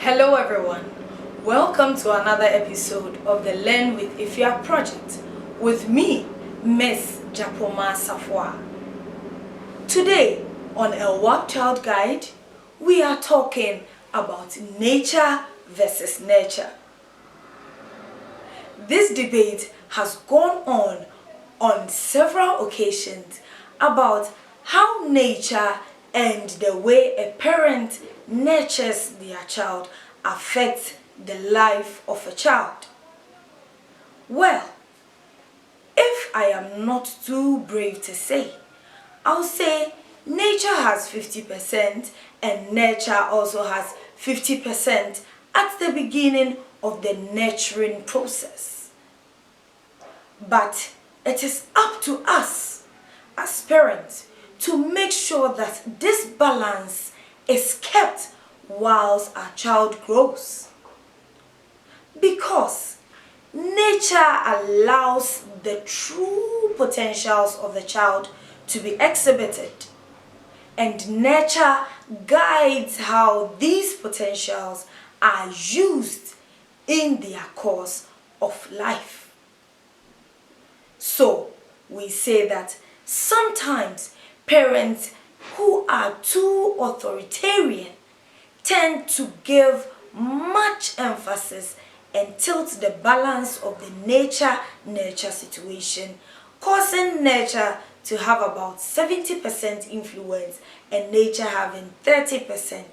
Hello everyone, welcome to another episode of the Learn with Ifya project with me, Miss Japoma Safwa. Today on A Warped Child Guide, we are talking about nature versus nurture. This debate has gone on several occasions about how nature and the way a parent nurtures their child affects the life of a child. Well, if I am not too brave to say, I'll say nature has 50% and nurture also has 50% at the beginning of the nurturing process. But it is up to us as parents to make sure that this balance is kept whilst our child grows. Because nature allows the true potentials of the child to be exhibited, and nurture guides how these potentials are used in their course of life. So, we say that sometimes parents who are too authoritarian tend to give much emphasis and tilt the balance of the nature-nurture situation, causing nurture to have about 70% influence and nature having 30%.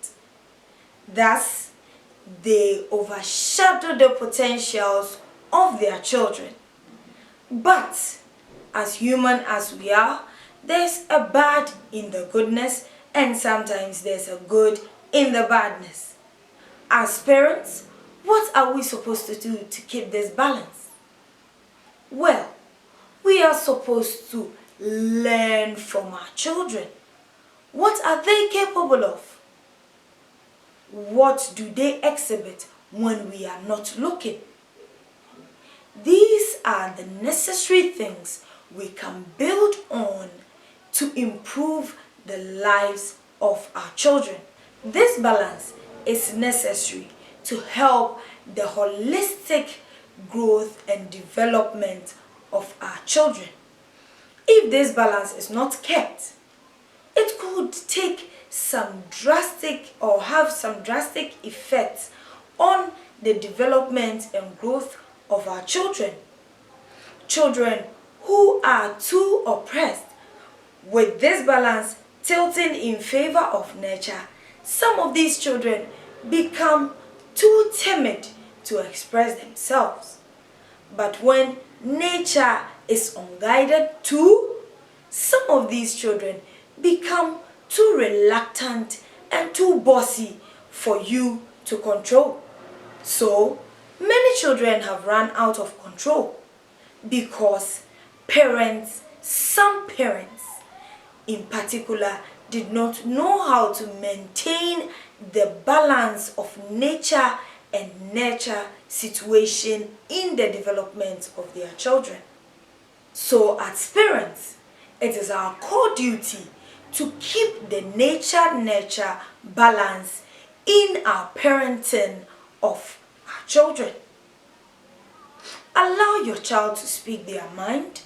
Thus, they overshadow the potentials of their children. But, as human as we are, there's a bad in the goodness and sometimes there's a good in the badness. As parents, what are we supposed to do to keep this balance? Well, we are supposed to learn from our children. What are they capable of? What do they exhibit when we are not looking? These are the necessary things we can build on to improve the lives of our children. This balance is necessary to help the holistic growth and development of our children. If this balance is not kept, it could take some drastic or have some drastic effects on the development and growth of our children. Children who are too oppressed, with this balance tilting in favor of nurture, some of these children become too timid to express themselves. But when nature is unguided too, some of these children become too reluctant and too bossy for you to control. So, many children have run out of control because some parents in particular did not know how to maintain the balance of nature and nurture situation in the development of their children. So as parents, it is our core duty to keep the nature-nurture balance in our parenting of our children. Allow your child to speak their mind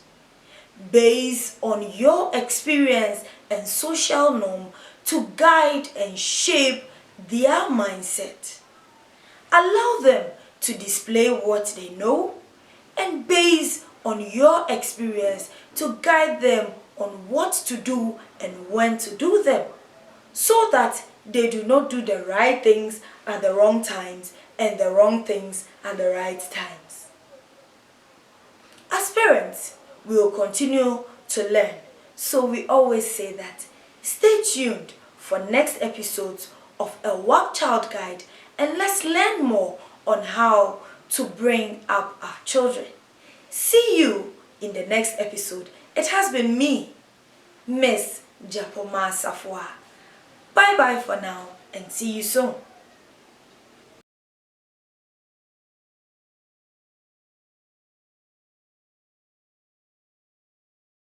based on your experience and social norm to guide and shape their mindset. Allow them to display what they know and based on your experience to guide them on what to do and when to do them, so that they do not do the right things at the wrong times and the wrong things at the right times. As parents, we will continue to learn. So we always say that stay tuned for next episodes of A Warped Child Guide, and let's learn more on how to bring up our children. See you in the next episode. It has been me, Miss Japoma Safwa. Bye bye for now and see you soon.